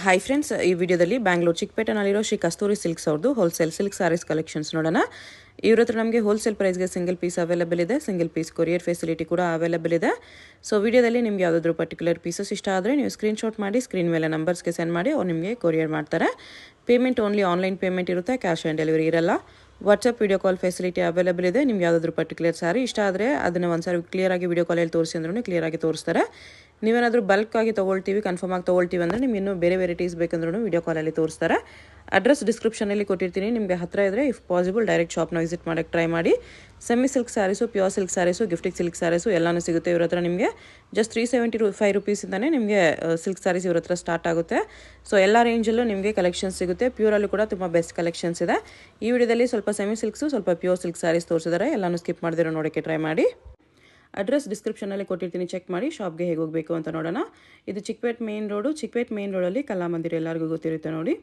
Hi friends, ಈ ವಿಡಿಯೋದಲ್ಲಿ ಬ್ಯಾಂಗ್ಳೂರು ಚಿಕ್ಕಪೇಟೆನಲ್ಲಿರೋ ಶ್ರೀ ಕಸ್ತೂರಿ silks ಅವ್ರದ್ದು ಹೋಲ್ಸೇಲ್ ಸಿಲ್ಕ್ ಸಾರೀಸ್ ಕಲೆಕ್ಷನ್ಸ್ ನೋಡೋಣ. ಇವ್ರ ಹತ್ರ ನಮಗೆ ಹೋಲ್ಸೇಲ್ ಪ್ರೈಸ್ಗೆ ಸಿಂಗಲ್ ಪೀಸ್ ಅವೈಲೇಬಲ್ ಇದೆ, ಸಿಂಗಲ್ ಪೀಸ್ ಕೊರಿಯರ್ ಫೆಸಿಲಿಟಿ ಕೂಡ ಅವೈಲೇಬಲ್ ಇದೆ. ಸೊ ವಿಡಿಯೋದಲ್ಲಿ ನಿಮ್ಗೆ ಯಾವುದಾದ್ರೂ ಪರ್ಟಿಕ್ಯುಲರ್ ಪೀಸಸ್ ಇಷ್ಟ ಆದರೆ ನೀವು ಸ್ಕ್ರೀನ್ಶಾಟ್ ಮಾಡಿ ಸ್ಕ್ರೀನ್ ಮೇಲೆ ನಂಬರ್ಸ್ಗೆ ಸೆಂಡ್ ಮಾಡಿ ಅವ್ರು ನಿಮಗೆ ಕೊರಿಯರ್ ಮಾಡ್ತಾರೆ. ಪೇಮೆಂಟ್ ಓನ್ಲಿ ಆನ್ಲೈನ್ ಪೇಮೆಂಟ್ ಇರುತ್ತೆ, ಕ್ಯಾಶ್ ಆನ್ ಡೆಲಿವರಿ ಇರಲ್ಲ. WhatsApp video call facility available ಇದೆ. ನಿಮ್ಗೆ ಯಾವುದಾದ್ರೂ ಪರ್ಟಿಕ್ಯುಲರ್ ಸಾರಿ ಇಷ್ಟ ಆದರೆ ಅದನ್ನು ಒಂದ್ಸಾರಿ ಕ್ಲಿಯರಾಗಿ ವಿಡಿಯೋ ಕಾಲಲ್ಲಿ ತೋರಿಸಿ ಅಂದ್ರೂ ಕ್ಲಿಯರಾಗಿ ತೋರಿಸ್ತಾರೆ. ನೀವೇನಾದರೂ ಬಲ್ಕ್ ಆಗಿ ತೊಗೊಳ್ತೀವಿ, ಕನ್ಫರ್ಮ್ ಆಗಿ ತೊಗೊಳ್ತೀವಿ ಅಂದರೆ ನಿಮ್ಗೆ ಇನ್ನೂ ಬೇರೆ ವೆರೈಟೀಸ್ ಬೇಕಂದ್ರೂ ವಿಡಿಯೋ ಕಾಲಲ್ಲಿ ತೋರಿಸ್ತಾರೆ. ಅಡ್ರೆಸ್ ಡಿಸ್ಕ್ರಿಪ್ಷನಲ್ಲಿ ಕೊಟ್ಟಿರ್ತೀನಿ, ನಿಮಗೆ ಹತ್ತಿರ ಇದ್ದರೆ ಇಫ್ ಪಾಸಿಬಲ್ ಡೈರೆಕ್ಟ್ ಶಾಪ್ನ ವಿಸಿಟ್ ಮಾಡೋಕ್ಕೆ ಟ್ರೈ ಮಾಡಿ. Semi silk sarees, pure silk sarees, gifting silk sarees ಎಲ್ಲನೂ ಸಿಗುತ್ತೆ ಇವ್ರ ಹತ್ರ. ನಿಮಗೆ ಜಸ್ಟ್ 375 ರುಪೀಸಿಂದನೇ ನಿಮಗೆ ಸಿಲ್ಕ್ ಸ್ಯಾರೀಸ್ ಇವ್ರ ಹತ್ರ ಸ್ಟಾರ್ಟ್ ಆಗುತ್ತೆ. ಸೊ ಎಲ್ಲ ರೇಂಜಲ್ಲೂ ನಿಮಗೆ ಕಲೆಕ್ಷನ್ಸ್ ಸಿಗುತ್ತೆ. ಪ್ಯೂರಲ್ಲೂ ಕೂಡ ತುಂಬ ಬೆಸ್ಟ್ ಕಲೆಕ್ಷನ್ಸ್ ಇದೆ. ಈ ವಿಡಿಯೋದಲ್ಲಿ ಸ್ವಲ್ಪ ಸೆಮಿ ಸಿಲ್ಕ್ಸು, ಸ್ವಲ್ಪ ಪ್ಯೂರ್ ಸಿಲ್ಕ್ ಸ್ಯಾರೀಸ್ ತೋರಿಸಿದ್ದಾರೆ. ಎಲ್ಲನೂ ಸ್ಕಿಪ್ ಮಾಡಿದಿರೋ ನೋಡೋಕ್ಕೆ ಟ್ರೈ ಮಾಡಿ. ಅಡ್ರೆಸ್ ಡಿಸ್ಕ್ರಿಪ್ಷನಲ್ಲಿ ಕೊಟ್ಟಿರ್ತೀನಿ, ಚೆಕ್ ಮಾಡಿ. ಶಾಪ್ಗೆ ಹೇಗೆ ಹೋಗಬೇಕು ಅಂತ ನೋಡೋಣ. ಇದು Chikkapete main road. Chikkapete main ರೋಡಲ್ಲಿ ಕಲಾಮಂದಿರ ಎಲ್ಲರಿಗೂ ಗೊತ್ತಿರುತ್ತೆ ನೋಡಿ.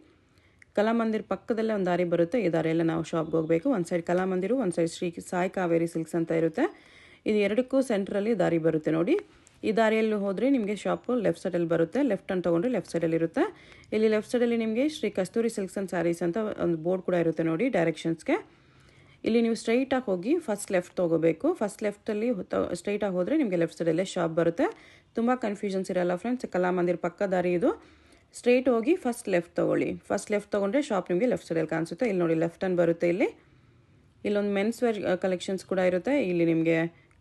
ಕಲಾಮಂದಿರ ಪಕ್ಕದಲ್ಲೇ ಒಂದು ದಾರಿ ಬರುತ್ತೆ. ಈ ದಾರಿಯೆಲ್ಲ ನಾವು ಶಾಪ್ಗೆ ಹೋಗಬೇಕು. ಒಂದು ಸೈಡ್ ಕಲಾಮಂದಿರು, ಒಂದು ಸೈಡ್ ಶ್ರೀ ಸಾಯಿ ಕಾವೇರಿ ಸಿಲ್ಕ್ಸ್ ಅಂತ ಇರುತ್ತೆ. ಇದು ಎರಡಕ್ಕೂ ಸೆಂಟ್ರಲ್ಲಿ ದಾರಿ ಬರುತ್ತೆ ನೋಡಿ. ಈ ದಾರಿಯಲ್ಲಿ ಹೋದರೆ ನಿಮಗೆ ಶಾಪು ಲೆಫ್ಟ್ ಸೈಡಲ್ಲಿ ಬರುತ್ತೆ. ಲೆಫ್ಟ್ ಅಂತ ತೊಗೊಂಡ್ರೆ ಲೆಫ್ಟ್ ಸೈಡಲ್ಲಿ ಇರುತ್ತೆ. ಇಲ್ಲಿ ಲೆಫ್ಟ್ ಸೈಡಲ್ಲಿ ನಿಮಗೆ ಶ್ರೀ ಕಸ್ತೂರಿ ಸಿಲ್ಕ್ಸ್ ಆ್ಯಂಡ್ ಸ್ಯಾರೀಸ್ ಅಂತ ಒಂದು ಬೋರ್ಡ್ ಕೂಡ ಇರುತ್ತೆ ನೋಡಿ ಡೈರೆಕ್ಷನ್ಸ್ಗೆ. ಇಲ್ಲಿ ನೀವು ಸ್ಟ್ರೈಟಾಗಿ ಹೋಗಿ ಫಸ್ಟ್ ಲೆಫ್ಟ್ ತೊಗೋಬೇಕು. ಫಸ್ಟ್ ಲೆಫ್ಟಲ್ಲಿ ಸ್ಟ್ರೈಟಾಗಿ ಹೋದರೆ ನಿಮಗೆ ಲೆಫ್ಟ್ ಸೈಡಲ್ಲೇ ಶಾಪ್ ಬರುತ್ತೆ. ತುಂಬ ಕನ್ಫ್ಯೂಷನ್ಸ್ ಇರಲ್ಲ ಫ್ರೆಂಡ್ಸ್. ಕಲಾಮಂದಿರ ಪಕ್ಕ ದಾರಿ ಇದು. ಸ್ಟ್ರೈಟ್ ಹೋಗಿ ಫಸ್ಟ್ ಲೆಫ್ಟ್ ತೊಗೊಳ್ಳಿ. ಫಸ್ಟ್ ಲೆಫ್ಟ್ ತೊಗೊಂಡ್ರೆ ಶಾಪ್ ನಿಮಗೆ ಲೆಫ್ಟ್ ಸೈಡಲ್ಲಿ ಕಾಣಿಸುತ್ತೆ. ಇಲ್ಲಿ ನೋಡಿ ಲೆಫ್ಟ್ ಅನ್ನು ಬರುತ್ತೆ. ಇಲ್ಲೊಂದು ಮೆನ್ಸ್ ವೇರ್ ಕಲೆಕ್ಷನ್ಸ್ ಕೂಡ ಇರುತ್ತೆ. ಇಲ್ಲಿ ನಿಮಗೆ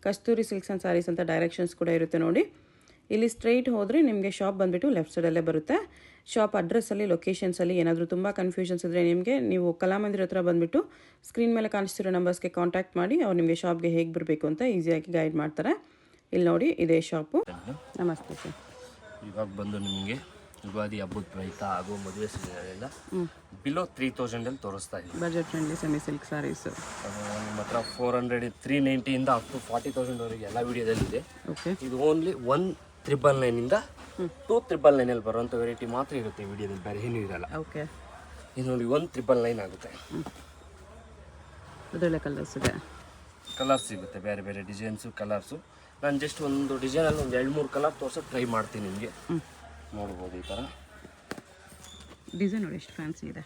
ಕಸ್ತೂರಿ ಸಿಲ್ಕ್ಸ್ ಆ್ಯಂಡ್ ಸ್ಯಾರೀಸ್ ಅಂತ ಡೈರೆಕ್ಷನ್ಸ್ ಕೂಡ ಇರುತ್ತೆ ನೋಡಿ. ಇಲ್ಲಿ ಸ್ಟ್ರೈಟ್ ಹೋದರೆ ನಿಮಗೆ ಶಾಪ್ ಬಂದುಬಿಟ್ಟು ಲೆಫ್ಟ್ ಸೈಡಲ್ಲೇ ಬರುತ್ತೆ. ಶಾಪ್ ಅಡ್ರೆಸ್ಸಲ್ಲಿ, ಲೊಕೇಶನ್ಸಲ್ಲಿ ಏನಾದರೂ ತುಂಬ ಕನ್ಫ್ಯೂಷನ್ಸ್ ಇದ್ದರೆ ನೀವು ಕಲಾಮಂದಿರ ಹತ್ರ ಬಂದುಬಿಟ್ಟು ಸ್ಕ್ರೀನ್ ಮೇಲೆ ಕಾಣಿಸ್ತಿರೋ ನಂಬರ್ಸ್ಗೆ ಕಾಂಟ್ಯಾಕ್ಟ್ ಮಾಡಿ ಅವ್ರು ನಿಮಗೆ ಶಾಪ್ಗೆ ಹೇಗೆ ಬರಬೇಕು ಅಂತ ಈಸಿಯಾಗಿ ಗೈಡ್ ಮಾಡ್ತಾರೆ. ಇಲ್ಲಿ ನೋಡಿ, ಇದೇ ಶಾಪು. ನಮಸ್ತೆ ಸರ್. ಇವಾಗ ಬಂದು ನಿಮಗೆ ಯುಗಾದಿ ಹಬ್ಬದ ಪ್ರಯುಕ್ತ ಹಾಗೂ ಮದುವೆ ಸೀಸನ್ ಬಿಲೋ 3000 ತೋರಿಸ್ತಾ ಇದ್ದೀವಿ. Budget friendly semi silk sarees ನಿಮ್ಮ ಹತ್ರ 400, 390 ಅಪ್ ಟು 40,000 ಎಲ್ಲ ವಿಡಿಯೋದಲ್ಲಿದೆ. ಓಕೆ. ಇದು ಓನ್ಲಿ 1,999 2,999 ಬರುವಂಥ ವೆರೈಟಿ ಮಾತ್ರ ಇರುತ್ತೆ ಈ ವಿಡಿಯೋದಲ್ಲಿ, ಬೇರೆ ಏನೂ ಇರಲ್ಲ. ಓಕೆ. ಇದು ನೋಡಿ 1,999 ಆಗುತ್ತೆ. ಅದರಲ್ಲೇ ಕಲರ್ಸ್ ಇದೆ, ಕಲರ್ಸ್ ಸಿಗುತ್ತೆ, ಬೇರೆ ಬೇರೆ ಡಿಸೈನ್ಸು ಕಲರ್ಸು. ನಾನು ಜಸ್ಟ್ ಒಂದು ಡಿಸೈನಲ್ಲಿ ಒಂದು 2-3 ಕಲರ್ ತೋರ್ಸೋಕೆ ಟ್ರೈ ಮಾಡ್ತೀನಿ. ನಿಮಗೆ ನೋಡ್ಬೋದು ಈ ಥರ ಡಿಸೈನ್ ನೋಡಿ ಎಷ್ಟು ಫ್ಯಾನ್ಸಿ ಇದೆ.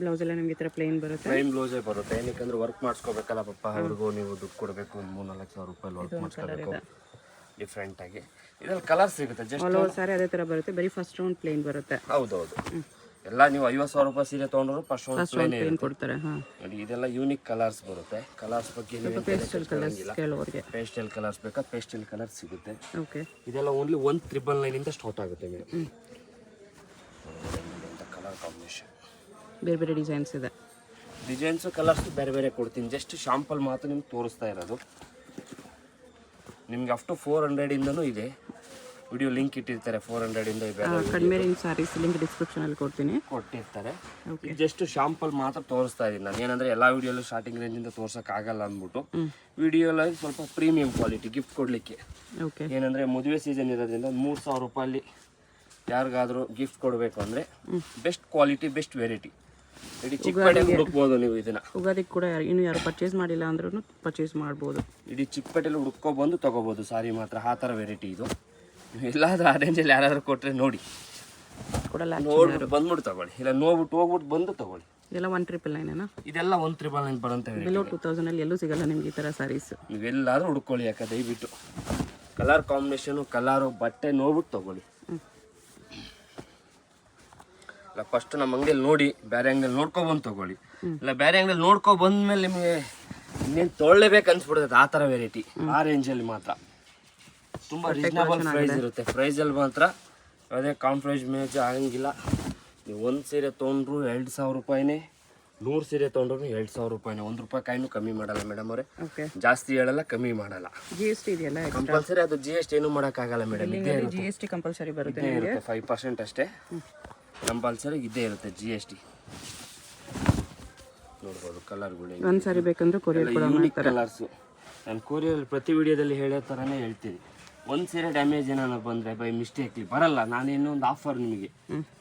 ಬ್ಲೌಸ್ ಎಲ್ಲ ನಿಮಗೆ ಈ ಥರ ಪ್ಲೇನ್ ಬರುತ್ತೆ. ಪ್ಲೇನ್ ಬ್ಲೌಸೇ ಬರುತ್ತೆ. ಏನಕ್ಕೆ ವರ್ಕ್ ಮಾಡಿಸ್ಕೋಬೇಕಲ್ಲ ಪಾಪ, ಅವ್ರಿಗೂ ನೀವು ದುಡ್ಡು ಕೊಡಬೇಕು. 3-4 ಸಾವಿರ ರೂಪಾಯಿ ವರ್ಕ್ ಮಾಡಿಸ್ಕೋಬೇಕು ಡಿಫ್ರೆಂಟ್ ಆಗಿ. ಇದ್ರಲ್ಲಿ ಕಲರ್ ಸಿಗುತ್ತೆ. ಜಸ್ಟ್ ಸಾರಿ ಅದೇ ಥರ ಬರುತ್ತೆ, ಬರೀ ಫಸ್ಟ್ ರೌಂಡ್ ಪ್ಲೇನ್ ಬರುತ್ತೆ. ಹೌದೌದು. ಎಲ್ಲ ನೀವು 50,000 ರೂಪಾಯಿ ಸೀರೆ ತೊಗೊಂಡ್ರು ಫಸ್ಟ್ ರೌಂಡ್ ಪ್ಲೇನ್ ಕೊಡ್ತಾರೆ. ನೋಡಿ, ಇದೆಲ್ಲ ಯೂನಿಕ್ ಕಲರ್ಸ್ ಬರುತ್ತೆ. ಕಲರ್ಸ್ ಬಗ್ಗೆ ಪೇಸ್ಟಲ್ ಕಲರ್ಸ್ ಬೇಕಾ, ಪೇಸ್ಟಲ್ ಕಲರ್ಸ್ ಸಿಗುತ್ತೆ. ಓಕೆ. ಇದೆಲ್ಲ ಓನ್ಲಿ 1,999 ಸ್ಟಾರ್ಟ್ ಆಗುತ್ತೆ ಮೇಡಮ್. ಕಲರ್ ಕಾಂಬಿನೇಷನ್ ಬೇರೆ ಬೇರೆ ಡಿಸೈನ್ಸ್ ಇದೆ. ಡಿಸೈನ್ಸು ಕಲರ್ಸ್ ಬೇರೆ ಬೇರೆ ಕೊಡ್ತೀನಿ. ಜಸ್ಟ್ ಶಾಂಪಲ್ ಮಾತ್ರ ನಿಮ್ಗೆ ತೋರಿಸ್ತಾ ಇರೋದು. ನಿಮ್ಗೆ ಅಪ್ ಟು 400 ಇದೆ. ವಿಡಿಯೋ ಲಿಂಕ್ ಇಟ್ಟಿರ್ತಾರೆ 400 ಕಡಿಮೆ ರೇಂಜ್ ಸ್ಯಾರೀಸ್ ಲಿಂಕ್ ಡಿಸ್ಕ್ರಿಪ್ಷನಲ್ಲಿ ಕೊಟ್ಟಿರ್ತಾರೆ. ಜಸ್ಟ್ ಶಾಂಪಲ್ ಮಾತ್ರ ತೋರಿಸ್ತಾ ಇದ್ದೀನಿ ನಾನು. ಏನಂದರೆ ಎಲ್ಲ ವಿಡಿಯೋಲ್ಲೂ ಸ್ಟಾರ್ಟಿಂಗ್ ರೇಂಜಿಂದ ತೋರ್ಸೋಕ್ಕಾಗಲ್ಲ ಅಂದ್ಬಿಟ್ಟು ವಿಡಿಯೋಲ್ಲಿ ಸ್ವಲ್ಪ ಪ್ರೀಮಿಯಂ ಕ್ವಾಲಿಟಿ ಗಿಫ್ಟ್ ಕೊಡಲಿಕ್ಕೆ. ಏನಂದರೆ ಮದುವೆ ಸೀಸನ್ ಇರೋದ್ರಿಂದ 3,000 ರೂಪಾಯಲ್ಲಿ ಯಾರಿಗಾದರೂ ಗಿಫ್ಟ್ ಕೊಡಬೇಕು ಅಂದರೆ ಬೆಸ್ಟ್ ಕ್ವಾಲಿಟಿ, ಬೆಸ್ಟ್ ವೆರೈಟಿ. ಇಡೀ ಚಿಕ್ಕಪೇಟೆಗೆ ಹುಡುಕ್ಬೋದು ನೀವು ಇದನ್ನು. ಉಗಾದಿಗೆ ಕೂಡ ಇನ್ನು ಯಾರು ಪರ್ಚೇಸ್ ಮಾಡಿಲ್ಲ ಅಂದ್ರೂ ಪರ್ಚೇಸ್ ಮಾಡ್ಬೋದು. ಇಡೀ ಚಿಕ್ಕಪೇಟೆಯಲ್ಲಿ ಹುಡ್ಕೊಬಂದು ತೊಗೋಬೋದು ಸಾರಿ ಮಾತ್ರ. ಆ ಥರ ವೆರೈಟಿ ಇದು. ಎಲ್ಲಾದ್ರೂ ಆ ರೇಂಜಲ್ಲಿ ಯಾರಾದರೂ ಕೊಟ್ಟರೆ ನೋಡಿ, ನೋಡ್ಬಿಟ್ಟು ಬಂದ್ಬಿಟ್ಟು ತೊಗೊಳ್ಳಿ. ಇಲ್ಲ ನೋಡ್ಬಿಟ್ಟು ಹೋಗ್ಬಿಟ್ಟು ಬಂದು ತೊಗೊಳ್ಳಿ. ಇದೆಲ್ಲ 1,999 ಇದೆಲ್ಲ 1,999 ಬರೋಂಥ ಬಿಲೋ 2,000 ಎಲ್ಲೂ ಸಿಗಲ್ಲ ನಿಮ್ಗೆ ಈ ಥರ ಸ್ಯಾರೀಸ್. ನೀವೆಲ್ಲಾದರೂ ಹುಡ್ಕೊಳ್ಳಿ. ಯಾಕೆ ದಯವಿಟ್ಟು ಕಲರ್ ಕಾಂಬಿನೇಷನು, ಕಲರು, ಬಟ್ಟೆ ನೋಡ್ಬಿಟ್ಟು ತೊಗೊಳ್ಳಿ. ಇಲ್ಲ ಫಸ್ಟ್ ನಮ್ಮ ಅಂಗಡಿಯಲ್ಲಿ ನೋಡಿ, ಬೇರೆ ಅಂಗಡಿಯಲ್ಲಿ ನೋಡ್ಕೊಬಂದು ತೊಗೊಳ್ಳಿ. ಇಲ್ಲ ಬೇರೆ ಅಂಗಡಿಯಲ್ಲಿ ನೋಡ್ಕೊಬಂದ್ಮೇಲೆ ನಿಮಗೆ ಇನ್ನೇನು ತೊಗೊಳ್ಳೇಬೇಕು ಅನ್ಸ್ಬಿಡ್ತೈತೆ. ಆ ಥರ ವೆರೈಟಿ ಆ ರೇಂಜಲ್ಲಿ ಮಾತ್ರ ತುಂಬ ರೀಸನಬಲ್ ಪ್ರೈಸ್ ಇರುತ್ತೆ. ಪ್ರೈಸಲ್ಲಿ ಮಾತ್ರ ಅದೇ ಕಾಂಪ್ರಮೈಸ್ ಆಗಂಗಿಲ್ಲ. ನೀವು ಒಂದು ಸೀರೆ ತೊಗೊಂಡ್ರು 2,000 ರೂಪಾಯಿನೇ, 100 ಸೀರೆ ತೊಗೊಂಡ್ರು 2,000 ರೂಪಾಯಿನೇ. 1 ರೂಪಾಯಿ ಕಾಯಿನೂ ಕಮ್ಮಿ ಮಾಡಲ್ಲ ಮೇಡಮ್ ಅವರೇ. ಜಾಸ್ತಿ ಹೇಳಲ್ಲ, ಕಮ್ಮಿ ಮಾಡಲ್ಲ. GST ಇದೆಯಲ್ಲ ಕಂಪಲ್ಸರಿ. ಅದು GST ಏನು ಮಾಡೋಕ್ಕಾಗಲ್ಲ ಮೇಡಮ್. GST ಕಂಪಲ್ಸರಿ ಬರುತ್ತೆ. 5% ಅಷ್ಟೇ ಕಂಪಲ್ಸರಿ ಇದ್ದೇ ಇರುತ್ತೆ GST. ನೋಡ್ಬೋದು ಕಲರ್ಗಳು. ಒಂದು ಸಾರಿ ಬೇಕಂದ್ರೆ ಕೊರಿಯರ್ ಕೂಡ ಯೂನಿಕ್ ಕಲರ್ಸು. ನಾನು ಕೊರಿಯರ್ ಪ್ರತಿ ವಿಡಿಯೋದಲ್ಲಿ ಹೇಳೋ ಥರನೇ ಹೇಳ್ತೀನಿ. ಒಂದು ಸೀರೆ ಡ್ಯಾಮೇಜ್ ಏನಾದ್ರು ಬಂದರೆ ಬೈ ಮಿಸ್ಟೇಕ್ಲಿ ಬರಲ್ಲ. ನಾನೇನೋ ಒಂದು ಆಫರ್ ನಿಮಗೆ,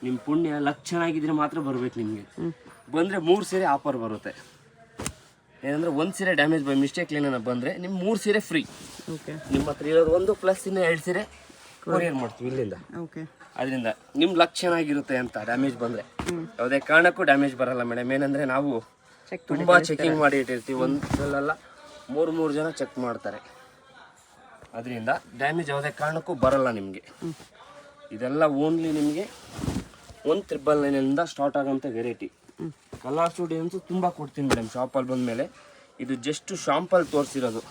ನಿಮ್ಮ ಪುಣ್ಯ ಲಕ್ ಚೆನ್ನಾಗಿದ್ರೆ ಮಾತ್ರ ಬರಬೇಕು. ನಿಮಗೆ ಬಂದರೆ 3 ಸೀರೆ ಆಫರ್ ಬರುತ್ತೆ. ಏನಂದರೆ 1 ಸೀರೆ ಡ್ಯಾಮೇಜ್ ಬೈ ಮಿಸ್ಟೇಕ್ಲಿ ಏನಾರು ಬಂದರೆ ನಿಮ್ಮ 3 ಸೀರೆ ಫ್ರೀ. ನಿಮ್ಮ ಹತ್ರ ಇರೋದು 1 ಪ್ಲಸ್ ಇನ್ನೂ 2 ಸೀರೆ ಕೊರಿಯರ್ ಮಾಡ್ತೀವಿ ಇಲ್ಲಿಂದ. ಓಕೆ. ಅದರಿಂದ ನಿಮ್ಮ ಲಕ್ ಚೆನ್ನಾಗಿರುತ್ತೆ ಅಂತ ಡ್ಯಾಮೇಜ್ ಬಂದರೆ ಯಾವುದೇ ಕಾರಣಕ್ಕೂ ಡ್ಯಾಮೇಜ್ ಬರಲ್ಲ ಮೇಡಮ್. ಏನಂದರೆ ನಾವು ತುಂಬ ಚೆಕಿಂಗ್ ಮಾಡಿ ಇಟ್ಟಿರ್ತೀವಿ, ಒಂದಲ್ಲ 3 ಜನ ಚೆಕ್ ಮಾಡ್ತಾರೆ. ಅದರಿಂದ ಡ್ಯಾಮೇಜ್ ಯಾವುದೇ ಕಾರಣಕ್ಕೂ ಬರಲ್ಲ ನಿಮಗೆ. ಇದೆಲ್ಲ ಓನ್ಲಿ ನಿಮಗೆ 199 ಸ್ಟಾರ್ಟ್ ಆಗೋಂಥ ವೆರೈಟಿ. ಕಲರ್ಸು ಡಿಸೈನ್ಸು ತುಂಬ ಕೊಡ್ತೀನಿ ಮೇಡಮ್ ಶಾಪಲ್ಲಿ ಬಂದಮೇಲೆ. ಇದು ಜಸ್ಟ್ ಶಾಂಪಲ್ ತೋರಿಸಿರೋದು.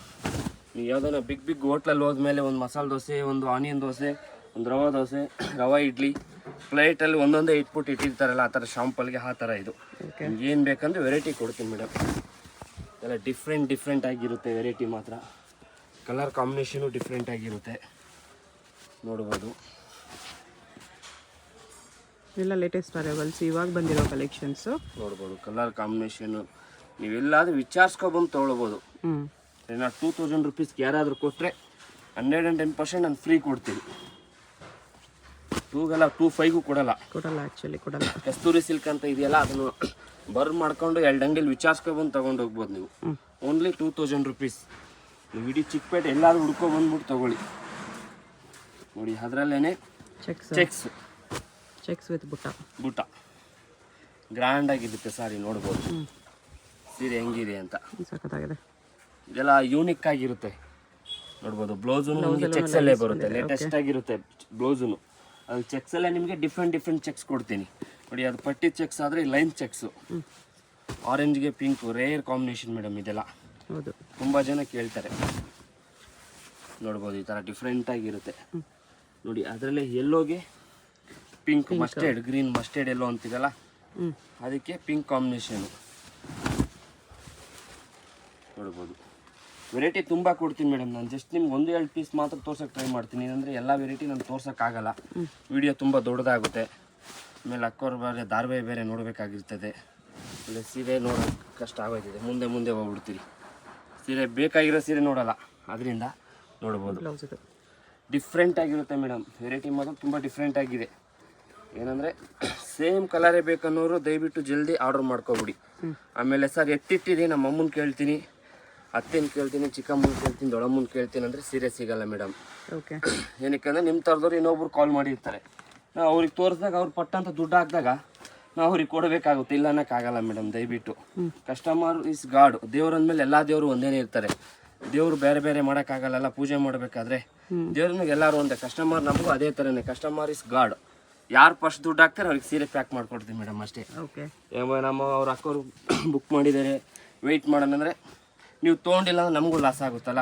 ನೀವು ಯಾವುದಾನ ಬಿಗ್ ಹೋಟ್ಲಲ್ಲಿ ಹೋದ್ಮೇಲೆ ಒಂದು ಮಸಾಲೆ ದೋಸೆ, ಒಂದು ಆನಿಯನ್ ದೋಸೆ, ಒಂದು ರವಾ ದೋಸೆ, ರವಾ ಇಡ್ಲಿ ಪ್ಲೇಟಲ್ಲಿ ಒಂದೊಂದೇ ಇಟ್ಟಿರ್ತಾರಲ್ಲ, ಆ ಥರ ಶಾಂಪಲ್ಗೆ ಆ ಥರ ಇದು. ನಿಮ್ಗೆ ಏನು ಬೇಕಂದ್ರೆ ವೆರೈಟಿ ಕೊಡ್ತೀನಿ ಮೇಡಮ್. ಎಲ್ಲ ಡಿಫ್ರೆಂಟ್ ಆಗಿರುತ್ತೆ ವೆರೈಟಿ ಮಾತ್ರ. ಕಲರ್ ಕಾಂಬಿನೇಷನು ಡಿಫ್ರೆಂಟ್ ಆಗಿರುತ್ತೆ, ನೋಡ್ಬೋದು. ಎಲ್ಲ ಲೇಟೆಸ್ಟ್ ಅರೈವಲ್ಸ್, ಇವಾಗ ಬಂದಿರೋ ಕಲೆಕ್ಷನ್ಸು ನೋಡ್ಬೋದು. ಕಲರ್ ಕಾಂಬಿನೇಷನ್ನು ನೀವೆಲ್ಲಾದರೂ ವಿಚಾರಿಸ್ಕೊಬಂದು ತೊಗೊಳ್ಬೋದು. ನಾನು 2000 ರುಪೀಸ್ಗೆ ಯಾರಾದರೂ ಕೊಟ್ಟರೆ 110% ನಾನು ಫ್ರೀ ಕೊಡ್ತೀನಿ. 2ಗಲ್ಲ 25ಗೂ ಕೊಡಲ್ಲ. ಆ್ಯಕ್ಚುಲಿ ಕೊಡಲ್ಲ. ಕಸ್ತೂರಿ ಸಿಲ್ಕ್ ಅಂತ ಇದೆಯಲ್ಲ, ಅದನ್ನು ಬರ್ನ್ ಮಾಡ್ಕೊಂಡು 2 ಅಂಗಡಿಲಿ ವಿಚಾರಿಸ್ಕೊಬಂದು ತೊಗೊಂಡು ಹೋಗ್ಬೋದು ನೀವು. Only 2000 rupees. ನೀವು ಇಡೀ ಚಿಕ್ಕಪೇಟೆ ಎಲ್ಲಾದರೂ ಹುಡ್ಕೊಬಂದ್ಬಿಟ್ಟು ತೊಗೊಳ್ಳಿ. ನೋಡಿ, ಅದರಲ್ಲೇ ಚೆಕ್ಸ್ ವಿತ್ ಬುಟ್ಟ ಗ್ರ್ಯಾಂಡಾಗಿರುತ್ತೆ ಸಾರಿ, ನೋಡ್ಬೋದು ಸೀರೆ ಹೆಂಗಿದೆ ಅಂತ. ಸಖತ್ತಾಗಿದೆ. ಇದೆಲ್ಲ ಯೂನಿಕ್ ಆಗಿರುತ್ತೆ, ನೋಡ್ಬೋದು. ಬ್ಲೌಸು ನಿಮಗೆ ಚೆಕ್ಸಲ್ಲೇ ಬರುತ್ತೆ, ಲೇಟೆಸ್ಟ್ ಆಗಿರುತ್ತೆ ಬ್ಲೌಸು. ಅದು ಚೆಕ್ಸಲ್ಲೇ ನಿಮಗೆ ಡಿಫ್ರೆಂಟ್ ಚೆಕ್ಸ್ ಕೊಡ್ತೀನಿ. ನೋಡಿ, ಅದು ಪಟ್ಟಿ ಚೆಕ್ಸ್ ಆದರೆ ಲೈನ್ ಚೆಕ್ಸು, ಆರೆಂಜ್ಗೆ ಪಿಂಕು ರೇರ್ ಕಾಂಬಿನೇಷನ್ ಮೇಡಮ್. ಇದೆಲ್ಲ ಹೌದು, ತುಂಬ ಜನ ಕೇಳ್ತಾರೆ. ನೋಡ್ಬೋದು, ಈ ಥರ ಡಿಫ್ರೆಂಟಾಗಿರುತ್ತೆ. ನೋಡಿ, ಅದರಲ್ಲೇ ಎಲ್ಲೋಗೆ pink mustard, green mustard yellow ಅಂತಿದಲ್ಲ, ಅದಕ್ಕೆ ಪಿಂಕ್ ಕಾಂಬಿನೇಷನು. ನೋಡ್ಬೋದು, ವೆರೈಟಿ ತುಂಬ ಕೊಡ್ತೀನಿ ಮೇಡಮ್. ನಾನು ಜಸ್ಟ್ ನಿಮ್ಗೆ 1-2 ಪೀಸ್ ಮಾತ್ರ ತೋರ್ಸೋಕ್ಕೆ ಟ್ರೈ ಮಾಡ್ತೀನಿ. ಏನಂದರೆ ಎಲ್ಲ ವೆರೈಟಿ ನಾನು ತೋರ್ಸೋಕ್ಕಾಗಲ್ಲ, ವಿಡಿಯೋ ತುಂಬ ದೊಡ್ಡದಾಗುತ್ತೆ. ಆಮೇಲೆ ಅಕ್ಕೋರು ಬೇರೆ ಧಾರಾವಾಹಿ ಬೇರೆ ನೋಡಬೇಕಾಗಿರ್ತದೆ. ಇಲ್ಲ ಸೀರೆ ನೋಡೋಕ್ಕೆ ಕಷ್ಟ ಆಗೋಯ್ತಿದೆ, ಮುಂದೆ ಹೋಗ್ಬಿಡ್ತೀರಿ. ಸೀರೆ ಬೇಕಾಗಿರೋ ಸೀರೆ ನೋಡೋಲ್ಲ, ಅದರಿಂದ ನೋಡ್ಬೋದು. ಡಿಫ್ರೆಂಟ್ ಆಗಿರುತ್ತೆ ಮೇಡಮ್, ವೆರೈಟಿ ಮಾತ್ರ ತುಂಬ ಡಿಫ್ರೆಂಟ್ ಆಗಿದೆ. ಏನಂದರೆ ಸೇಮ್ ಕಲರೇ ಬೇಕನ್ನೋರು ದಯವಿಟ್ಟು ಜಲ್ದಿ ಆರ್ಡ್ರ್ ಮಾಡ್ಕೊಬಿಡಿ. ಆಮೇಲೆ ಸರ್ ಎತ್ತಿಟ್ಟಿರಿ, ನಮ್ಮ ಅಮ್ಮನ ಕೇಳ್ತೀನಿ, ಅತ್ತೆನ ಕೇಳ್ತೀನಿ, ಚಿಕ್ಕಮ್ಮನ ಕೇಳ್ತೀನಿ, ದೊಡ್ಡಮ್ಮನ ಕೇಳ್ತೀನಿ ಅಂದರೆ ಸೀರೆ ಸಿಗಲ್ಲ ಮೇಡಮ್. ಓಕೆ. ಏನಕ್ಕೆ ನಿಮ್ಮ ಥರದವ್ರು ಇನ್ನೊಬ್ರು ಕಾಲ್ ಮಾಡಿರ್ತಾರೆ, ನಾವು ಅವ್ರಿಗೆ ತೋರಿಸಿದಾಗ ಅವ್ರು ಪಟ್ಟಂತ ದುಡ್ಡು ಹಾಕಿದಾಗ ನಾವು ಅವ್ರಿಗೆ ಕೊಡಬೇಕಾಗುತ್ತೆ, ಇಲ್ಲ ಅನ್ನೋಕ್ಕಾಗಲ್ಲ ಮೇಡಮ್. ದಯವಿಟ್ಟು ಕಸ್ಟಮರ್ ಇಸ್ ಗಾಡ್. ದೇವ್ರ ಅಂದಮೇಲೆ ಎಲ್ಲ ದೇವರು ಒಂದೇ ಇರ್ತಾರೆ. ದೇವರು ಬೇರೆ ಮಾಡೋಕ್ಕಾಗಲ್ಲ. ಪೂಜೆ ಮಾಡಬೇಕಾದ್ರೆ ದೇವ್ರಿಗೆ ಎಲ್ಲರೂ ಒಂದೇ. ಕಸ್ಟಮರ್ ನಮಗೂ ಅದೇ ಥರನೇ, ಕಸ್ಟಮರ್ ಇಸ್ ಗಾಡ್. ಯಾರು ಫಸ್ಟ್ ದುಡ್ಡು ಹಾಕ್ತಾರೆ ಅವ್ರಿಗೆ ಸೀರೆ ಪ್ಯಾಕ್ ಮಾಡ್ಕೊಡ್ತೀವಿ ಮೇಡಮ್, ಅಷ್ಟೇ. ಓಕೆ. ನಮ್ಮ ಅವ್ರ ಅಕ್ಕವರು ಬುಕ್ ಮಾಡಿದ್ದಾರೆ, ವೆಯ್ಟ್ ಮಾಡೋಣ ಅಂದರೆ ನೀವು ತೊಗೊಂಡಿಲ್ಲ ಅಂದ್ರೆ ನಮಗೂ ಲಾಸ್ ಆಗುತ್ತಲ್ಲ.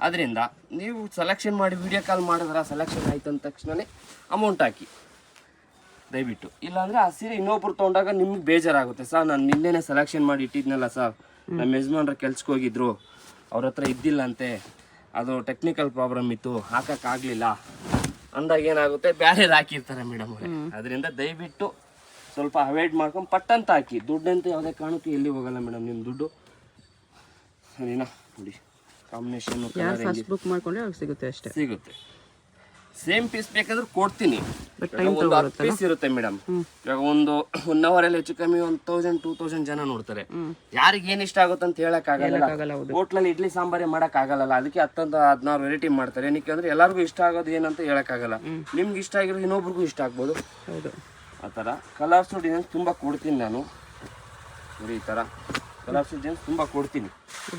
ಅದರಿಂದ ನೀವು ಸೆಲೆಕ್ಷನ್ ಮಾಡಿ ವಿಡಿಯೋ ಕಾಲ್ ಮಾಡಿದ್ರೆ ಸೆಲೆಕ್ಷನ್ ಆಯ್ತು ಅಂದ ತಕ್ಷಣವೇ ಅಮೌಂಟ್ ಹಾಕಿ ದಯವಿಟ್ಟು. ಇಲ್ಲಾಂದರೆ ಆ ಸೀರೆ ಇನ್ನೊಬ್ರು ತೊಗೊಂಡಾಗ ನಿಮ್ಗೆ ಬೇಜಾರಾಗುತ್ತೆ. ಸರ್ ನಾನು ನಿನ್ನೆನೇ ಸೆಲೆಕ್ಷನ್ ಮಾಡಿ ಇಟ್ಟಿದ್ನಲ್ಲ ಸರ್, ನಮ್ಮ ಯಜಮಾನ್ರ ಕೆಲ್ಸಕ್ಕೆ ಹೋಗಿದ್ರು, ಅವ್ರ ಹತ್ರ ಇದ್ದಿಲ್ಲಂತೆ, ಅದು ಟೆಕ್ನಿಕಲ್ ಪ್ರಾಬ್ಲಮ್ ಇತ್ತು, ಹಾಕೋಕ್ಕಾಗಲಿಲ್ಲ ಅಂದಾಗ ಏನಾಗುತ್ತೆ, ಬೇರೆದು ಹಾಕಿರ್ತಾರೆ ಮೇಡಮ್. ಅದರಿಂದ ದಯವಿಟ್ಟು ಸ್ವಲ್ಪ ಅವಾಯ್ಡ್ ಮಾಡ್ಕೊಂಡು ಪಟ್ಟಂತ ಹಾಕಿ. ದುಡ್ಡಂತೂ ಯಾವುದೇ ಕಾರಣಕ್ಕೂ ಎಲ್ಲಿ ಹೋಗಲ್ಲ ಮೇಡಮ್ ನಿಮ್ಮ ದುಡ್ಡು. ಸರಿನಾ? ನೋಡಿ, ಕಾಂಬಿನೇಷನ್ ಬುಕ್ ಮಾಡ್ಕೊಂಡ್ರೆ ಅವ್ರಿಗೆ ಸಿಗುತ್ತೆ, ಅಷ್ಟೇ ಸಿಗುತ್ತೆ. ಸೇಮ್ ಪೀಸ್ ಬೇಕಾದ್ರೆ ಕೊಡ್ತೀನಿ. ಒಂದು 10 ಪೀಸ್ ಇರುತ್ತೆ ಮೇಡಮ್. ಇವಾಗ ಒಂದು 1 ಅವರಲ್ಲಿ ಹೆಚ್ಚು ಕಮ್ಮಿ 1000-2000 ಜನ ನೋಡ್ತಾರೆ. ಯಾರಿಗೆ ಏನು ಇಷ್ಟ ಆಗುತ್ತೆ ಅಂತ ಹೇಳಕ್ಕಾಗಲ್ಲ. ಹೋಟ್ಲಲ್ಲಿ ಇಡ್ಲಿ ಸಾಂಬಾರೇ ಮಾಡೋಕ್ಕಾಗಲ್ಲ, ಅದಕ್ಕೆ 10-16 ವೆರೈಟಿ ಮಾಡ್ತಾರೆ. ಏನಕ್ಕೆ ಅಂದರೆ ಎಲ್ಲರಿಗೂ ಇಷ್ಟ ಆಗೋದು ಏನಂತ ಹೇಳೋಕ್ಕಾಗಲ್ಲ. ನಿಮ್ಗೆ ಇಷ್ಟ ಆಗಿರೋದು ಇನ್ನೊಬ್ರಿಗೂ ಇಷ್ಟ ಆಗ್ಬೋದು. ಹೌದು, ಆ ಥರ ಕಲರ್ಸ್ ಡಿಸೈನ್ಸ್ ತುಂಬ ಕೊಡ್ತೀನಿ ನಾನು. ನೋಡಿ, ಈ ಥರ ಕಲರ್ಸ್ ಡಿಸೈನ್ಸ್ ತುಂಬ ಕೊಡ್ತೀನಿ.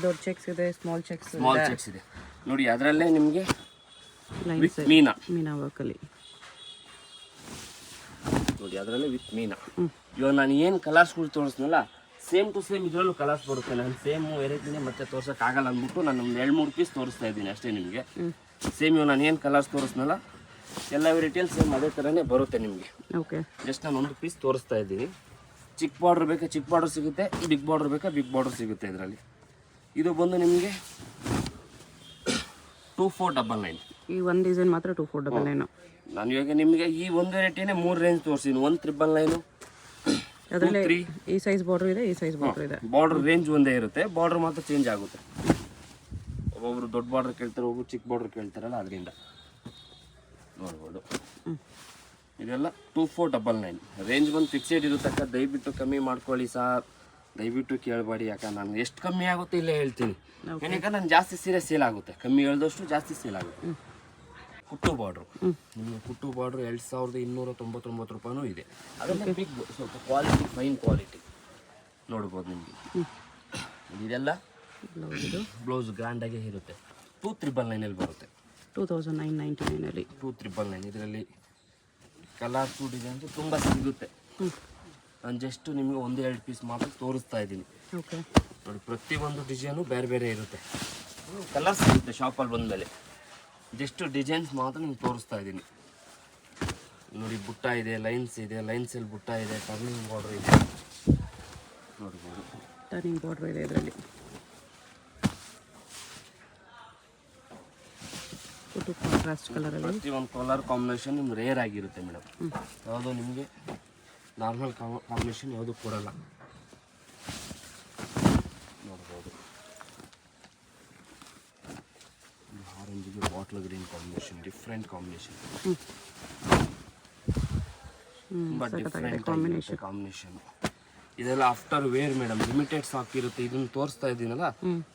ದೊಡ್ಡ ಚೆಕ್ಸ್ ಇದೆ, ಸ್ಮಾಲ್ ಚೆಕ್ಸ್ ಇದೆ. ನೋಡಿ, ಅದರಲ್ಲೇ ನಿಮಗೆ ವಿತ್ ಮೀನಾ ವರ್ಕಲ್ಲಿ ನೋಡಿ, ಅದರಲ್ಲೇ ವಿತ್ ಮೀನಾ. ಇವಾಗ ನಾನು ಏನು ಕಲರ್ಸ್ಗಳು ತೋರಿಸ್ನಲ್ಲ, ಸೇಮ್ ಟು ಸೇಮ್ ಇದರಲ್ಲೂ ಕಲರ್ಸ್ ಬರುತ್ತೆ. ನಾನು ಸೇಮ್ ವೆರೈಟಿನೇ ಮತ್ತೆ ತೋರ್ಸೋಕ್ಕಾಗಲ್ಲ ಅಂದ್ಬಿಟ್ಟು ನಾನು ಒಂದು 2-3 ಪೀಸ್ ತೋರಿಸ್ತಾ ಇದ್ದೀನಿ ಅಷ್ಟೇ ನಿಮಗೆ. ಸೇಮ್ ಇವಾಗ ನಾನು ಏನು ಕಲರ್ಸ್ ತೋರಿಸ್ನಲ್ಲ, ಎಲ್ಲ ವೆರೈಟಿಯಲ್ಲಿ ಸೇಮ್ ಅದೇ ಥರನೇ ಬರುತ್ತೆ ನಿಮಗೆ. ಓಕೆ. ಜಸ್ಟ್ ನಾನು ಒಂದು ಪೀಸ್ ತೋರಿಸ್ತಾ ಇದ್ದೀನಿ. ಚಿಕ್ಕ ಬಾರ್ಡ್ರ್ ಬೇಕಾ ಚಿಕ್ಕ ಬಾರ್ಡ್ರ್ ಸಿಗುತ್ತೆ, ಬಿಗ್ ಬಾರ್ಡ್ರ್ ಬೇಕಾ ಬಿಗ್ ಬಾರ್ಡ್ರ್ ಸಿಗುತ್ತೆ. ಇದರಲ್ಲಿ ಇದು ಬಂದು ನಿಮಗೆ 2499. ಈ ಒಂದು ಡಿಸೈನ್ ಮಾತ್ರ 2499. ನಾನು ಇವಾಗ ನಿಮಗೆ ಈ ಒಂದು ವೆರೈಟಿನೇ 3 ರೇಂಜ್ ತೋರಿಸಿದ್ದೀನಿ. 199, ಅದರಲ್ಲಿ ಈ ಸೈಜ್ ಬಾರ್ಡರ್ ಇದೆ, ಈ ಸೈಜ್ ಬಾರ್ಡರ್ ಇದೆ. ಬಾರ್ಡರ್ ರೇಂಜ್ ಒಂದೇ ಇರುತ್ತೆ, ಬಾರ್ಡರ್ ಮಾತ್ರ ಚೇಂಜ್ ಆಗುತ್ತೆ. ಒಬ್ಬೊಬ್ರು ದೊಡ್ಡ ಬಾರ್ಡರ್ ಕೇಳ್ತಾರೆ, ಒಬ್ಬರು ಚಿಕ್ಕ ಬಾರ್ಡರ್ ಕೇಳ್ತಾರಲ್ಲ, ಅದರಿಂದ ನೋಡ್ಬೋದು. ಇದೆಲ್ಲ 2499 ರೇಂಜ್ ಬಂದು ಫಿಕ್ಸೆಡ್ ಇರುತ್ತಕ್ಕ. ದಯವಿಟ್ಟು ಕಮ್ಮಿ ಮಾಡ್ಕೊಳ್ಳಿ ಸಾರ್, ದಯವಿಟ್ಟು ಕೇಳಬೇಡಿ. ಯಾಕಂದ್ರೆ ನಾನು ಎಷ್ಟು ಕಮ್ಮಿ ಆಗುತ್ತೆ ಇಲ್ಲೇ ಹೇಳ್ತೀನಿ. ಏನಕ್ಕೆ ನಾನು ಜಾಸ್ತಿ ಸೀರೆ ಸೇಲ್ ಆಗುತ್ತೆ, ಕಮ್ಮಿ ಹೇಳ್ದಷ್ಟು ಜಾಸ್ತಿ ಸೇಲ್ ಆಗುತ್ತೆ. ಕುಟ್ಟು ಬಾರ್ಡ್ರು. ನಿಮಗೆ ಕುಟ್ಟು ಬಾರ್ಡ್ರು 2299 ರೂಪಾಯಿನೂ ಇದೆ. ಅದೆಲ್ಲ ಬಿಗ್ ಸ್ವಲ್ಪ ಕ್ವಾಲಿಟಿ, ಫೈನ್ ಕ್ವಾಲಿಟಿ ನೋಡ್ಬೋದು ನಿಮಗೆ. ಇದೆಲ್ಲ ಬ್ಲೌಸ್ ಗ್ರ್ಯಾಂಡಾಗೆ ಇರುತ್ತೆ. 2999 ಬರುತ್ತೆ. 2999 2399. ಇದರಲ್ಲಿ ಕಲರ್ಸು ಡಿಸೈನ್ಸು ತುಂಬ ಸಿಗುತ್ತೆ. ನಾನು ಜಸ್ಟ್ ನಿಮಗೆ 1-2 ಪೀಸ್ ಮಾತ್ರ ತೋರಿಸ್ತಾ ಇದ್ದೀನಿ. ಓಕೆ ನೋಡಿ, ಪ್ರತಿಯೊಂದು ಡಿಸೈನು ಬೇರೆ ಬೇರೆ ಇರುತ್ತೆ. ಕಲರ್ಸ್ ಇರುತ್ತೆ ಶಾಪಲ್ಲಿ ಬಂದಮೇಲೆ. ಜಸ್ಟ್ ಡಿಸೈನ್ಸ್ ಮಾತ್ರ ನಿಮ್ಗೆ ತೋರಿಸ್ತಾ ಇದ್ದೀನಿ. ನೋಡಿ, ಬುಟ್ಟ ಇದೆ, ಲೈನ್ಸ್ ಇದೆ, ಲೈನ್ಸಲ್ಲಿ ಬುಟ್ಟ ಇದೆ, ಟರ್ನಿಂಗ್ ಬಾರ್ಡರ್ ಇದೆ ನೋಡ್ಬೋದು. ಟರ್ನಿಂಗ್ ಬಾರ್ಡರ್ ಇದೆ ಇದರಲ್ಲಿ. ಕಾಂಟ್ರಾಸ್ಟ್ ಕಲರಲ್ಲಿ ಪ್ರತಿಯೊಂದು ಕಲರ್ ಕಾಂಬಿನೇಷನ್ ನಿಮ್ಗೆ ರೇರ್ ಆಗಿರುತ್ತೆ ಮೇಡಮ್. ಯಾವುದೋ ನಿಮಗೆ ನಾರ್ಮಲ್ ಕಾಂಬಿನೇಷನ್ ಯಾವುದು ಕೊಡಲ್ಲ ನೋಡ್ಬೋದು. ಆರೆಂಜಿಗೆ bottle green combination, different combination, ತುಂಬ ಡಿಫ್ರೆಂಟ್ ಕಾಂಬಿನೇಷನ್. ಇದೆಲ್ಲ after wear madam, limited stock ಇರುತ್ತೆ. ಇದನ್ನು ತೋರಿಸ್ತಾ ಇದ್ದೀನಲ್ಲ,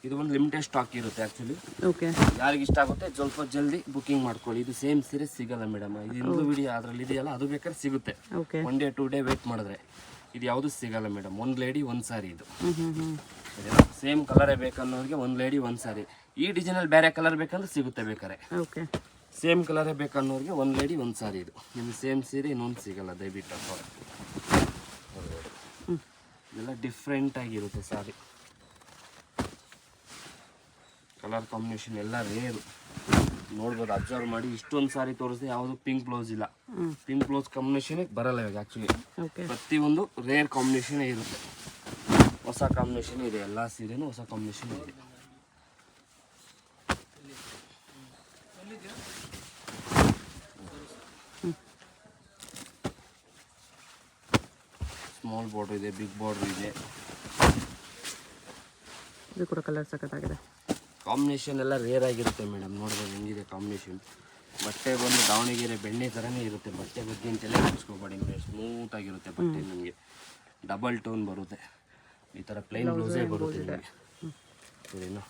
ಇದು ಒಂದು ಲಿಮಿಟೆಡ್ ಸ್ಟಾಕ್ ಇರುತ್ತೆ ಆ್ಯಕ್ಚುಲಿ. ಓಕೆ, ಯಾರಿಗೆ ಇಷ್ಟ ಆಗುತ್ತೆ ಸ್ವಲ್ಪ ಜಲ್ದಿ ಬುಕಿಂಗ್ ಮಾಡ್ಕೊಳ್ಳಿ. ಇದು ಸೇಮ್ ಸೀರೆ ಸಿಗಲ್ಲ ಮೇಡಮ್. ಇದು ವಿಡಿಯೋ ಅದರಲ್ಲಿ ಇದೆಯಲ್ಲ, ಅದು ಬೇಕಾದ್ರೆ ಸಿಗುತ್ತೆ. 1 ಡೇ 2 ಡೇ ವೇಟ್ ಮಾಡಿದ್ರೆ ಇದು ಯಾವುದು ಸಿಗಲ್ಲ ಮೇಡಮ್. 1 ಲೇಡಿ 1 ಸಾರಿ ಇದು. ಸೇಮ್ ಕಲರೇ ಬೇಕನ್ನೋರಿಗೆ 1 ಲೇಡಿ 1 ಸಾರಿ. ಈ ಡಿಸೈನಲ್ಲಿ ಬೇರೆ ಕಲರ್ ಬೇಕಂದ್ರೆ ಸಿಗುತ್ತೆ ಬೇಕಾರೆ. ಓಕೆ, ಸೇಮ್ ಕಲರೇ ಬೇಕನ್ನೋರಿಗೆ 1 ಲೇಡಿ 1 ಸಾರಿ ಇದು. ನಿಮ್ಗೆ ಸೇಮ್ ಸೀರೆ ಇನ್ನೊಂದು ಸಿಗಲ್ಲ, ದಯವಿಟ್ಟು. ಇದೆಲ್ಲ ಡಿಫ್ರೆಂಟ್ ಆಗಿರುತ್ತೆ ಸಾರಿ. ಕಲರ್ ಕಾಂಬಿನೇಷನ್ ಎಲ್ಲ ರೇರು ನೋಡ್ಬೋದು, ಅಬ್ಸರ್ವ್ ಮಾಡಿ. ಇಷ್ಟೊಂದು ಸಾರಿ ತೋರಿಸಿದೆ, ಯಾವುದು ಪಿಂಕ್ ಬ್ಲೌಸ್ ಇಲ್ಲ. ಪಿಂಕ್ ಬ್ಲೌಸ್ ಕಾಂಬಿನೇಷನ್ ಬರಲ್ಲ ಇವಾಗ ಆ್ಯಕ್ಚುಲಿ. ಪ್ರತಿಯೊಂದು ರೇರ್ ಕಾಂಬಿನೇಷನ್ ಇರುತ್ತೆ. ಹೊಸ ಕಾಂಬಿನೇಷನ್ ಇದೆ, ಎಲ್ಲ ಸೀರೆನೂ ಹೊಸ ಕಾಂಬಿನೇಷನ್ ಇದೆ. ಸ್ಮಾಲ್ ಬಾರ್ಡರ್ ಇದೆ, ಬಿಗ್ ಬಾರ್ಡರ್ ಇದೆ. ಇದು ಕೂಡ ಕಲರ್ ಸಖತ್ತಾಗಿದೆ. ಕಾಂಬಿನೇಷನ್ ಎಲ್ಲ ರೇರ್ ಆಗಿರುತ್ತೆ ಮೇಡಮ್. ನೋಡ್ಬೋದು ಹೆಂಗಿದೆ ಕಾಂಬಿನೇಷನ್. ಬಟ್ಟೆ ಬಂದು ದಾವಣಗೆರೆ ಬೆಣ್ಣೆ ಥರನೇ ಇರುತ್ತೆ. ಬಟ್ಟೆ ಬಗ್ಗೆ ಅಂತೆಲ್ಲ ಹಾಕ್ಸ್ಕೊಬೇಡಿ, ಸ್ಮೂತ್ ಆಗಿರುತ್ತೆ ಬಟ್ಟೆ. ನಿಮಗೆ ಡಬಲ್ ಟೋನ್ ಬರುತ್ತೆ. ಈ ಥರ ಪ್ಲೈನ್ ಬ್ಲೌಸೇ ಬರುತ್ತೆ ನಿಮಗೆ. ಸರಿನಾ?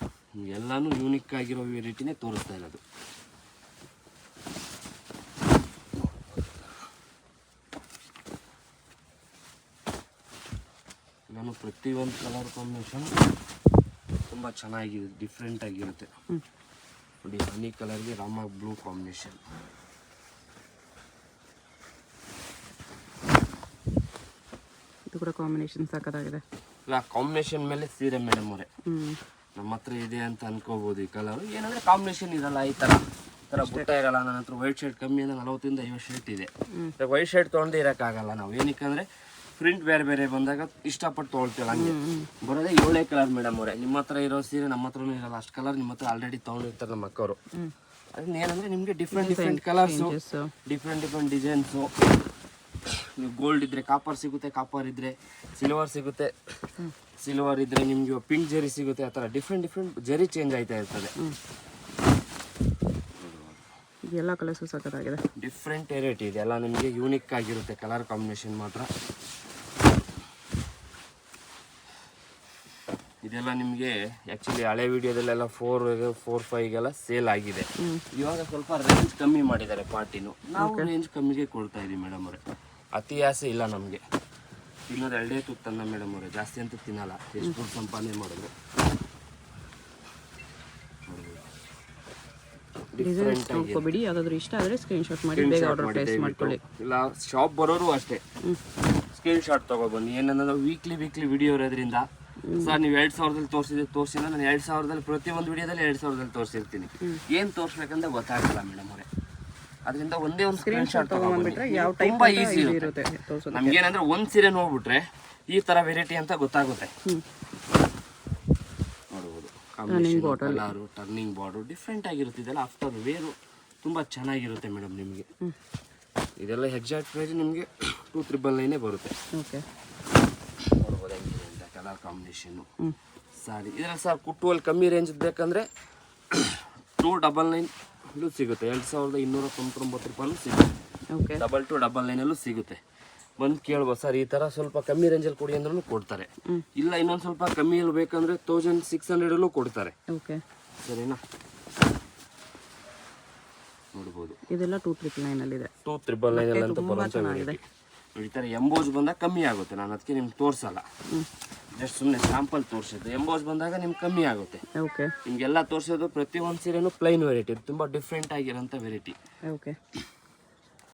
ಎಲ್ಲನೂ ಯೂನಿಕ್ ಆಗಿರೋ ವೆರೈಟಿನೇ ತೋರಿಸ್ತಾ ಇರೋದು. ನಾನು ಪ್ರತಿಯೊಂದು ಕಲರ್ ಕಾಂಬಿನೇಷನ್ ತುಂಬ ಚೆನ್ನಾಗಿದೆ, ಡಿಫ್ರೆಂಟ್ ಆಗಿರುತ್ತೆ. ನೋಡಿ, ಹನಿ ಕಲರ್ಗೆ ರಾಮ ಬ್ಲೂ ಕಾಂಬಿನೇಷನ್. ಇದು ಕೂಡ ಕಾಂಬಿನೇಷನ್ ಸಖತ್ತಾಗಿದೆ. ಇಲ್ಲ, ಕಾಂಬಿನೇಷನ್ ಮೇಲೆ ಸೀರೆ ಮೇಡಮ್ ಅವರೇ. ನಮ್ಮ ಹತ್ರ ಇದೆ ಅಂತ ಅನ್ಕೋಬೋದು ಈ ಕಲರ್. ಏನಂದರೆ ಕಾಂಬಿನೇಷನ್ ಇರಲ್ಲ, ಈ ಥರ ಬುಟ್ಟ ಇರಲ್ಲ. ನನ್ನ ಹತ್ರ ವೈಟ್ ಶರ್ಟ್ ಕಮ್ಮಿ ಅಂದರೆ 40-50 ಶರ್ಟ್ ಇದೆ. ವೈಟ್ ಶರ್ಟ್ ತೊಗೊಂಡೇ ಇರೋಕ್ಕಾಗಲ್ಲ ನಾವು. ಏನಕ್ಕಂದರೆ ಪ್ರಿಂಟ್ ಬೇರೆ ಬೇರೆ ಬಂದಾಗ ಇಷ್ಟಪಟ್ಟು ತೊಗೊಳ್ತೀವಲ್ಲ, ಹಂಗೆ ಬರೋದೇ 7 ಕಲರ್ ಮೇಡಮ್ ಅವರೇ. ನಿಮ್ಮ ಹತ್ರ ಇರೋ ಸೀರೆ ನಮ್ಮ ಹತ್ರನೂ ಇರಲ್ಲ. ಅಷ್ಟು ಕಲರ್ ನಿಮ್ಮ ಹತ್ರ ಆಲ್ರೆಡಿ ತೊಗೊಂಡಿರ್ತಾರೆ ನಮ್ಮ ಅಕ್ಕವರು. ಅದನ್ನ ಏನಂದರೆ ನಿಮಗೆ ಡಿಫ್ರೆಂಟ್ ಕಲರ್ಸು, ಡಿಫ್ರೆಂಟ್ ಡಿಸೈನ್ಸು. ನೀವು ಗೋಲ್ಡ್ ಇದ್ದರೆ ಕಾಪರ್ ಸಿಗುತ್ತೆ, ಕಾಪರ್ ಇದ್ದರೆ ಸಿಲ್ವರ್ ಸಿಗುತ್ತೆ, ಸಿಲ್ವರ್ ಇದ್ದರೆ ನಿಮಗೆ ಪಿಂಕ್ ಜರಿ ಸಿಗುತ್ತೆ. ಆ ಥರ ಡಿಫ್ರೆಂಟ್ ಜರಿ ಚೇಂಜ್ ಆಯ್ತಾ ಇರ್ತದೆ. ಎಲ್ಲ ಕಲರ್ಸು ಸಖತ್ತಾಗಿದೆ. ಡಿಫ್ರೆಂಟ್ ವೆರೈಟಿ ಇದೆ, ಎಲ್ಲ ನಿಮಗೆ ಯೂನಿಕ್ ಆಗಿರುತ್ತೆ. ಕಲರ್ ಕಾಂಬಿನೇಷನ್ ಮಾತ್ರ ಇದೆಲ್ಲ ನಿಮಗೆ ಆ್ಯಕ್ಚುಲಿ ಹಳೆ ವಿಡಿಯೋದಲ್ಲೆಲ್ಲ 4-5ಗೆಲ್ಲ ಸೇಲ್ ಆಗಿದೆ. ಇವಾಗ ಸ್ವಲ್ಪ ರೇಂಜ್ ಕಮ್ಮಿ ಮಾಡಿದ್ದಾರೆ ಪಾರ್ಟಿನೂ. ನಾವು ರೇಂಜ್ ಕಮ್ಮಿಗೆ ಕೊಡ್ತಾ ಇದ್ದೀವಿ ಮೇಡಮ್ ಅವರೇ. ಅತಿ ಆಸೆ ಇಲ್ಲ ನಮಗೆ. ತಿನ್ನೋದು 2 ತುತ್ತನ್ನ ಮೇಡಮ್ ಅವರೇ, ಜಾಸ್ತಿ ಅಂತ ತಿನ್ನಲ್ಲ. ಎಷ್ಟು ದುಡ್ಡು ಸಂಪಾದನೆ ಮಾಡಿದ್ರು. ಡಿಸೈನ್ಸ್ ನೋಡ್ಕೊಬಿಡಿ. ಯಾವುದಾದ್ರೂ ಇಷ್ಟ ಆದರೆ ಸ್ಕ್ರೀನ್ಶಾಟ್ ಮಾಡಿ ಬೇಗ ಆರ್ಡರ್ ಪ್ಲೇಸ್ ಮಾಡ್ಕೊಳ್ಳಿ. ಇಲ್ಲ, ಶಾಪ್ ಬರೋರು ಅಷ್ಟೇ ಸ್ಕ್ರೀನ್ಶಾಟ್ ತೊಗೊಬನ್ನಿ. ಏನಂದ್ರೆ ವೀಕ್ಲಿ ವಿಡಿಯೋ ಇರೋದ್ರಿಂದ, ಸರ್ ನೀವು 2000ದಲ್ಲಿ ತೋರಿಸಿಲ್ಲ, ನಾನು 2000ದಲ್ಲಿ ಪ್ರತಿಯೊಂದು ವಿಡಿಯೋದಲ್ಲಿ 2000ದಲ್ಲಿ ತೋರಿಸಿರ್ತೀನಿ. ಏನು ತೋರಿಸ್ಬೇಕಂತ ಗೊತ್ತಾಗಲ್ಲ ಮೇಡಮ್ ಅವರೇ. ಅದರಿಂದ ಒಂದೇ ಒಂದು ಸ್ಕ್ರೀನ್ಶಾಟ್ ತೊಗೊಂಡ್ಬಿಟ್ರೆ ತುಂಬ ಈಸಿ ಇರುತ್ತೆ. ನಮ್ಗೇನಂದ್ರೆ ಒಂದು ಸೀರೆ ನೋಡ್ಬಿಟ್ರೆ ಈ ಥರ ವೆರೈಟಿ ಅಂತ ಗೊತ್ತಾಗುತ್ತೆ. ನೋಡ್ಬೋದು ಕಲರು, ಟರ್ನಿಂಗ್ ಬಾರ್ಡರ್ ಡಿಫ್ರೆಂಟ್ ಆಗಿರುತ್ತೆ. ಇದೆಲ್ಲ ಆಫ್ಟರ್ ವೇರು ತುಂಬ ಚೆನ್ನಾಗಿರುತ್ತೆ ಮೇಡಮ್ ನಿಮಗೆ. ಇದೆಲ್ಲ ಎಕ್ಸಾಕ್ಟ್ ಪ್ರೈಸ್ ನಿಮಗೆ 2399 ಬರುತ್ತೆ. ಓಕೆ, ನೋಡ್ಬೋದು ಹೆಂಗಿದೆ ಅಂತ ಕಲರ್ ಕಾಂಬಿನೇಷನ್ನು. ಸಾರಿ ಇದರಲ್ಲಿ ಸರ್ ಕುಟ್ಟುವಲ್ಲಿ ಕಮ್ಮಿ ರೇಂಜ್ ಬೇಕಂದರೆ 299 ಸಿಗುತ್ತೆ. 2299 ರೂಪಾಯಿ ಸಿಗುತ್ತೆ. 2299 ಸಿಗುತ್ತೆ. ಬಂದು ಕೇಳ್ಬೋದು, ಸರ್ ಈ ಥರ ಸ್ವಲ್ಪ ಕಮ್ಮಿ ರೇಂಜಲ್ಲಿ ಕೊಡಿ ಅಂದ್ರೂ ಕೊಡ್ತಾರೆ. ಇಲ್ಲ ಇನ್ನೊಂದು ಸ್ವಲ್ಪ ಕಮ್ಮಿಯಲ್ಲಿ ಬೇಕಂದರೆ 1600 ಕೊಡ್ತಾರೆ. ಓಕೆ, ಸರಿನಾ? ನೋಡ್ಬೋದು. ಇದೆಲ್ಲ 299 ಅಲ್ಲಿದೆ. 299 ಅಂತ ಬರುವಂಥ ವೆರೈಟಿ. ಈ ಥರ ಎಂಬೋಸ್ ಬಂದಾಗ ಕಮ್ಮಿ ಆಗುತ್ತೆ. ನಾನು ಅದಕ್ಕೆ ನಿಮ್ಗೆ ತೋರಿಸಲ್ಲ, ಜಸ್ಟ್ ಸುಮ್ಮನೆ ಸ್ಯಾಂಪಲ್ ತೋರಿಸಿದ್ದು. ಎಂಬೋಸ್ ಬಂದಾಗ ನಿಮ್ಗೆ ಕಮ್ಮಿ ಆಗುತ್ತೆ. ಓಕೆ, ನಿಮಗೆಲ್ಲ ತೋರಿಸೋದು ಪ್ರತಿಯೊಂದು ಸೀರೆನೂ ಪ್ಲೈನ್ ವೆರೈಟಿ, ತುಂಬ ಡಿಫ್ರೆಂಟ್ ಆಗಿರೋಂಥ ವೆರೈಟಿ. ಓಕೆ.